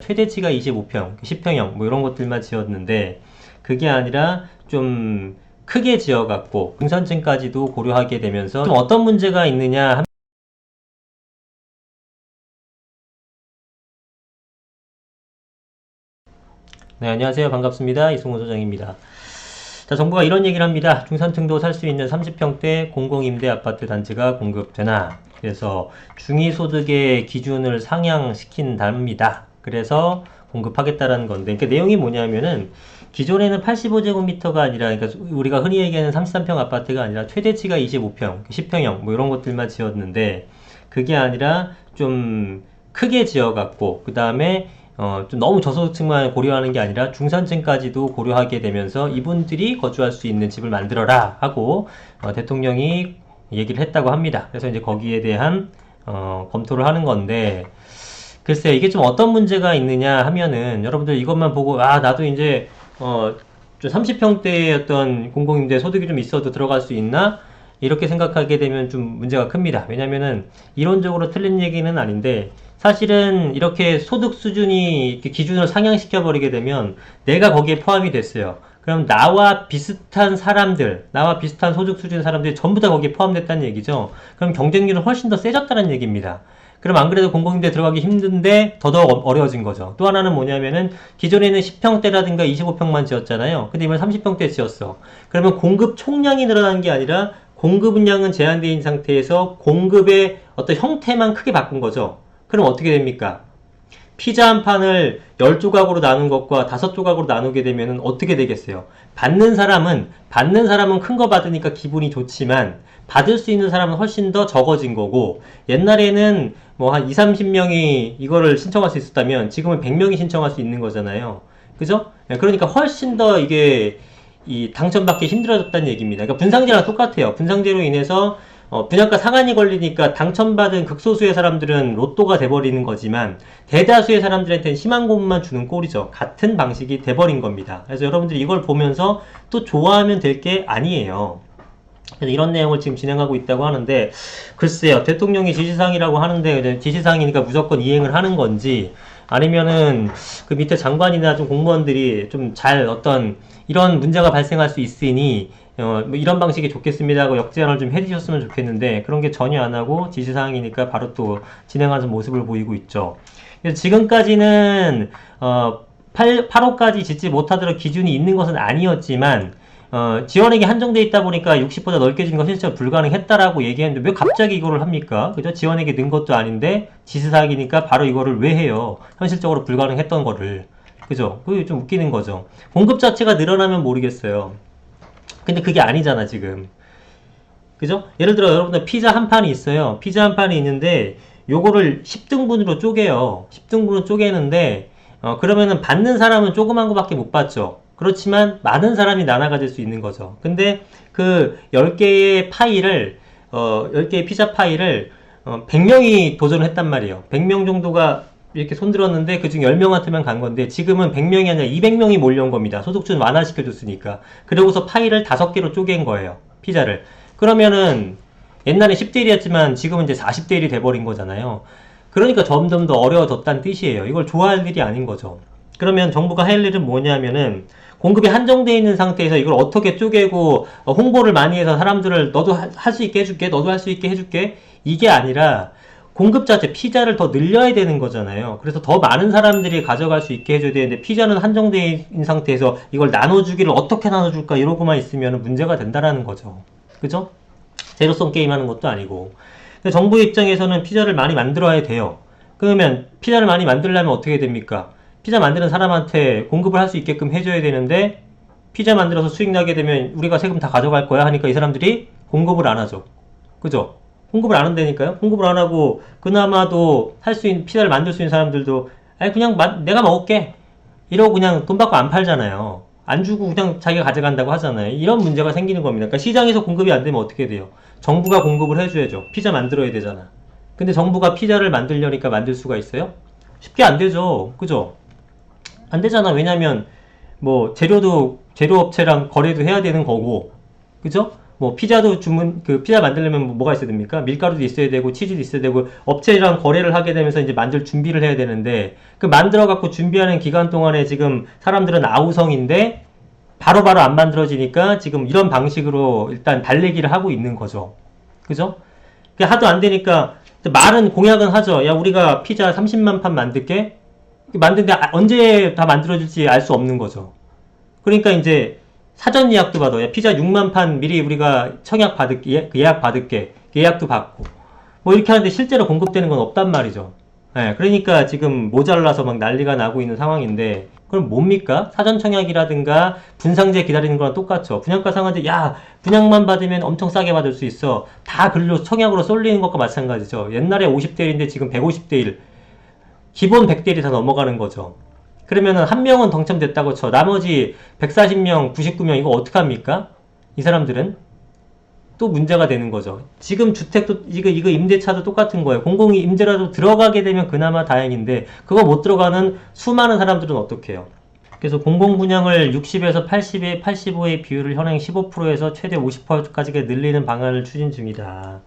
최대치가 25평, 10평형 뭐 이런 것들만 지었는데 그게 아니라 좀 크게 지어갖고 중산층까지도 고려하게 되면서 좀 어떤 문제가 있느냐. 네, 안녕하세요. 반갑습니다. 이승훈 소장입니다. 자, 정부가 이런 얘기를 합니다. 중산층도 살 수 있는 30평대 공공임대 아파트 단지가 공급되나. 그래서 중위소득의 기준을 상향시킨답니다. 그래서 공급하겠다라는 건데, 그 내용이 뭐냐면은 기존에는 85제곱미터가 아니라, 그러니까 우리가 흔히 얘기하는 33평 아파트가 아니라 최대치가 25평, 10평형 뭐 이런 것들만 지었는데 그게 아니라 좀 크게 지어갖고 그 다음에 좀 너무 저소득층만 고려하는 게 아니라 중산층까지도 고려하게 되면서 이분들이 거주할 수 있는 집을 만들어라 하고 대통령이 얘기를 했다고 합니다. 그래서 이제 거기에 대한 검토를 하는 건데, 글쎄요, 이게 좀 어떤 문제가 있느냐 하면은 여러분들 이것만 보고 아 나도 이제 좀 30평대의 어떤 공공임대 소득이 좀 있어도 들어갈 수 있나? 이렇게 생각하게 되면 좀 문제가 큽니다. 왜냐면은 이론적으로 틀린 얘기는 아닌데 사실은 이렇게 소득 수준이 이렇게 기준을 상향시켜 버리게 되면 내가 거기에 포함이 됐어요. 그럼 나와 비슷한 사람들, 나와 비슷한 소득 수준 사람들이 전부 다 거기에 포함됐다는 얘기죠. 그럼 경쟁률은 훨씬 더 세졌다는 얘기입니다. 그럼 안 그래도 공공임대 들어가기 힘든데 더더욱 어려워진 거죠. 또 하나는 뭐냐면은 기존에는 10평대라든가 25평만 지었잖아요. 근데 이번에 30평대 지었어. 그러면 공급 총량이 늘어난 게 아니라 공급량은 제한되어 있는 상태에서 공급의 어떤 형태만 크게 바꾼 거죠. 그럼 어떻게 됩니까? 피자 한 판을 10조각으로 나눈 것과 5조각으로 나누게 되면 어떻게 되겠어요? 받는 사람은 큰 거 받으니까 기분이 좋지만 받을 수 있는 사람은 훨씬 더 적어진 거고, 옛날에는 뭐 한 2, 30명이 이거를 신청할 수 있었다면 지금은 100명이 신청할 수 있는 거잖아요. 그죠? 그러니까 훨씬 더 이게 이 당첨받기 힘들어졌다는 얘기입니다. 그러니까 분상제랑 똑같아요. 분상제로 인해서 분양가 상한이 걸리니까 당첨받은 극소수의 사람들은 로또가 돼버리는 거지만 대다수의 사람들한테는 희망 고문만 주는 꼴이죠. 같은 방식이 돼버린 겁니다. 그래서 여러분들이 이걸 보면서 또 좋아하면 될 게 아니에요. 그래서 이런 내용을 지금 진행하고 있다고 하는데, 글쎄요, 대통령이 지시사항이라고 하는데 지시사항이니까 무조건 이행을 하는 건지, 아니면은 그 밑에 장관이나 좀 공무원들이 좀 잘 어떤 이런 문제가 발생할 수 있으니 뭐 이런 방식이 좋겠습니다 하고 역제안을 좀 해주셨으면 좋겠는데 그런 게 전혀 안 하고 지시사항이니까 바로 또 진행하는 모습을 보이고 있죠. 그래서 지금까지는 8호까지 짓지 못하도록 기준이 있는 것은 아니었지만 지원액이 한정돼 있다 보니까 60보다 넓게 주는 건 실제로 불가능했다라고 얘기했는데 왜 갑자기 이거를 합니까? 그죠? 지원액이 는 것도 아닌데 지시사항이니까 바로 이거를 왜 해요? 현실적으로 불가능했던 거를. 그죠? 그게 좀 웃기는 거죠. 공급 자체가 늘어나면 모르겠어요. 근데 그게 아니잖아, 지금. 그죠? 예를 들어 여러분들 피자 한 판이 있어요. 피자 한 판이 있는데 요거를 10등분으로 쪼개요. 10등분으로 쪼개는데 그러면은 받는 사람은 조그만 거밖에 못 받죠. 그렇지만 많은 사람이 나눠 가질 수 있는 거죠. 근데 그 10개의 파이를 10개의 피자 파이를 100명이 도전을 했단 말이에요. 100명 정도가 이렇게 손들었는데 그중 10명한테만 간 건데 지금은 100명이 아니라 200명이 몰려온 겁니다. 소득주는 완화시켜줬으니까. 그러고서 파이를 5개로 쪼갠 거예요. 피자를. 그러면은 옛날에 10대 1이었지만 지금은 이제 40대 1이 돼버린 거잖아요. 그러니까 점점 더 어려워졌다는 뜻이에요. 이걸 좋아할 일이 아닌 거죠. 그러면 정부가 할 일은 뭐냐면은 공급이 한정되어 있는 상태에서 이걸 어떻게 쪼개고 홍보를 많이 해서 사람들을 너도 할 수 있게 해줄게, 너도 할 수 있게 해줄게, 이게 아니라 공급 자체 피자를 더 늘려야 되는 거잖아요. 그래서 더 많은 사람들이 가져갈 수 있게 해줘야 되는데 피자는 한정되어 있는 상태에서 이걸 나눠주기를 어떻게 나눠줄까 이러고만 있으면 문제가 된다라는 거죠. 그죠? 제로섬 게임 하는 것도 아니고. 정부 입장에서는 피자를 많이 만들어야 돼요. 그러면 피자를 많이 만들려면 어떻게 됩니까? 피자 만드는 사람한테 공급을 할 수 있게끔 해줘야 되는데 피자 만들어서 수익 나게 되면 우리가 세금 다 가져갈 거야 하니까 이 사람들이 공급을 안 하죠. 그죠? 공급을 안 한다니까요? 공급을 안 하고 그나마도 할 수 있는 피자를 만들 수 있는 사람들도 아니 그냥 내가 먹을게 이러고 그냥 돈 받고 안 팔잖아요. 안 주고 그냥 자기가 가져간다고 하잖아요. 이런 문제가 생기는 겁니다. 그러니까 시장에서 공급이 안 되면 어떻게 돼요? 정부가 공급을 해줘야죠. 피자 만들어야 되잖아. 근데 정부가 피자를 만들려니까 만들 수가 있어요? 쉽게 안 되죠. 그죠? 안 되잖아. 왜냐면 뭐 재료도 재료업체랑 거래도 해야 되는 거고, 그죠? 뭐 피자도 피자 만들려면 뭐가 있어야 됩니까? 밀가루도 있어야 되고 치즈도 있어야 되고 업체랑 거래를 하게 되면서 이제 만들 준비를 해야 되는데 그 만들어 갖고 준비하는 기간 동안에 지금 사람들은 아우성인데 바로바로 안 만들어지니까 지금 이런 방식으로 일단 달래기를 하고 있는 거죠. 그죠? 그게 하도 안 되니까 말은 공약은 하죠. 야, 우리가 피자 30만 판 만들게. 만드는데 언제 다 만들어질지 알 수 없는 거죠. 그러니까 이제 사전 예약도 받아. 야, 피자 6만 판 미리 우리가 청약 받을게, 예약 받을게. 예약도 받고. 뭐 이렇게 하는데 실제로 공급되는 건 없단 말이죠. 예, 그러니까 지금 모자라서 막 난리가 나고 있는 상황인데, 그럼 뭡니까? 사전 청약이라든가 분상제 기다리는 거랑 똑같죠. 분양가 상한제, 야, 분양만 받으면 엄청 싸게 받을 수 있어. 다 글로 청약으로 쏠리는 것과 마찬가지죠. 옛날에 50대 1인데 지금 150대 1. 기본 100대 1이 다 넘어가는 거죠. 그러면은 한 명은 당첨됐다고 쳐. 나머지 140명, 99명 이거 어떡합니까? 이 사람들은 또 문제가 되는 거죠. 지금 주택도 이거 임대차도 똑같은 거예요. 공공이 임대라도 들어가게 되면 그나마 다행인데 그거 못 들어가는 수많은 사람들은 어떻게 해요? 그래서 공공분양을 60에서 80에 85의 비율을 현행 15%에서 최대 50%까지 늘리는 방안을 추진 중이다.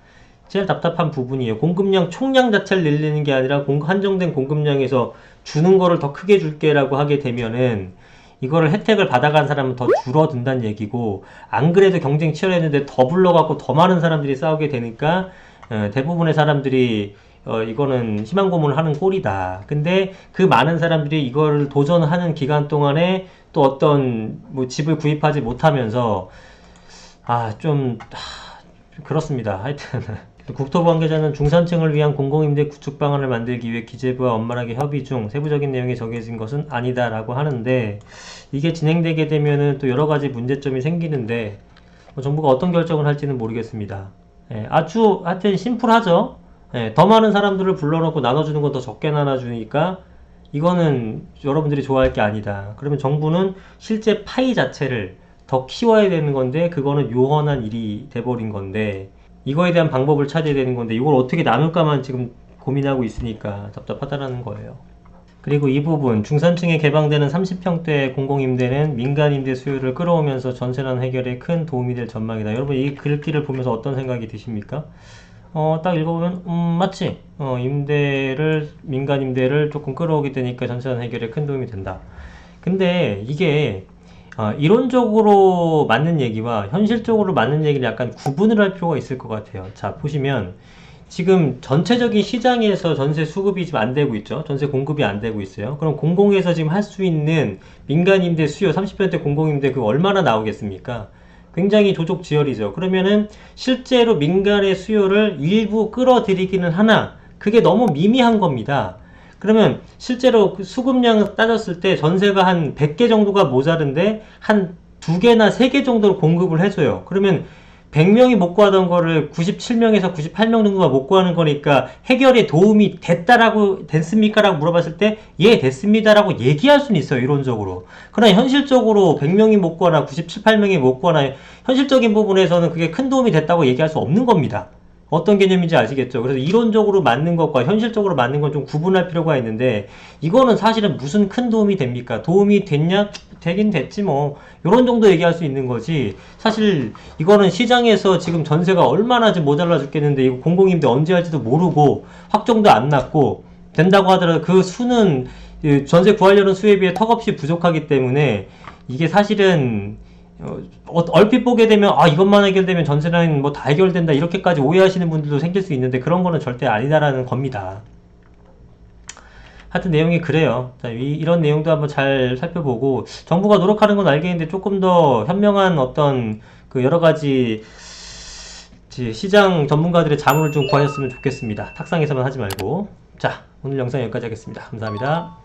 제일 답답한 부분이에요. 공급량 총량 자체를 늘리는 게 아니라 한정된 공급량에서 주는 거를 더 크게 줄게라고 하게 되면은 이거를 혜택을 받아간 사람은 더 줄어든다는 얘기고, 안 그래도 경쟁 치열했는데 더 불러갖고 더 많은 사람들이 싸우게 되니까 대부분의 사람들이 이거는 희망 고문을 하는 꼴이다. 근데 그 많은 사람들이 이걸 도전하는 기간 동안에 또 어떤 뭐 집을 구입하지 못하면서 좀 그렇습니다. 하여튼 국토부 관계자는 중산층을 위한 공공임대 구축 방안을 만들기 위해 기재부와 원만하게 협의 중 세부적인 내용이 정해진 것은 아니다라고 하는데, 이게 진행되게 되면은 또 여러 가지 문제점이 생기는데 정부가 어떤 결정을 할지는 모르겠습니다. 아주 하여튼 심플하죠. 더 많은 사람들을 불러놓고 나눠주는 건 더 적게 나눠주니까 이거는 여러분들이 좋아할 게 아니다. 그러면 정부는 실제 파이 자체를 더 키워야 되는 건데 그거는 요원한 일이 돼버린 건데, 이거에 대한 방법을 찾아야 되는 건데 이걸 어떻게 나눌까만 지금 고민하고 있으니까 답답하다라는 거예요. 그리고 이 부분, 중산층에 개방되는 30평대 공공임대는 민간임대 수요를 끌어오면서 전세난 해결에 큰 도움이 될 전망이다. 여러분 이 글귀를 보면서 어떤 생각이 드십니까? 딱 읽어보면 맞지? 민간임대를 조금 끌어오게 되니까 전세난 해결에 큰 도움이 된다. 근데 이게 이론적으로 맞는 얘기와 현실적으로 맞는 얘기를 약간 구분을 할 필요가 있을 것 같아요. 자, 보시면 지금 전체적인 시장에서 전세 수급이 지금 안 되고 있죠. 전세 공급이 안 되고 있어요. 그럼 공공에서 지금 할 수 있는 민간임대 수요 30평대 공공임대 그거 얼마나 나오겠습니까? 굉장히 조족지혈이죠. 그러면은 실제로 민간의 수요를 일부 끌어들이기는 하나 그게 너무 미미한 겁니다. 그러면 실제로 그 수급량 따졌을 때 전세가 한 100개 정도가 모자른데 한 2개나 3개 정도를 공급을 해줘요. 그러면 100명이 못 구하던 거를 97명에서 98명 정도가 못 구하는 거니까 해결에 도움이 됐습니까? 라고 물어봤을 때 예, 됐습니다. 라고 얘기할 수는 있어요. 이론적으로. 그러나 현실적으로 100명이 못 구하나 97, 8명이 못 구하나 현실적인 부분에서는 그게 큰 도움이 됐다고 얘기할 수 없는 겁니다. 어떤 개념인지 아시겠죠? 그래서 이론적으로 맞는 것과 현실적으로 맞는 건 좀 구분할 필요가 있는데, 이거는 사실은 무슨 큰 도움이 됩니까? 도움이 됐냐? 되긴 됐지 뭐. 요런 정도 얘기할 수 있는 거지. 사실 이거는 시장에서 지금 전세가 얼마나 좀 모자라 죽겠는데 이거 공공임대 언제 할지도 모르고 확정도 안 났고, 된다고 하더라도 그 수는 전세 구하려는 수에 비해 턱없이 부족하기 때문에 이게 사실은 얼핏 보게 되면 이것만 해결되면 전세는 뭐 다 해결된다 이렇게까지 오해하시는 분들도 생길 수 있는데 그런 거는 절대 아니다라는 겁니다. 하여튼 내용이 그래요. 자, 이런 내용도 한번 잘 살펴보고, 정부가 노력하는 건 알겠는데 조금 더 현명한 어떤 그 여러 가지 시장 전문가들의 자문을 좀 구하셨으면 좋겠습니다. 탁상에서만 하지 말고. 자, 오늘 영상 여기까지 하겠습니다. 감사합니다.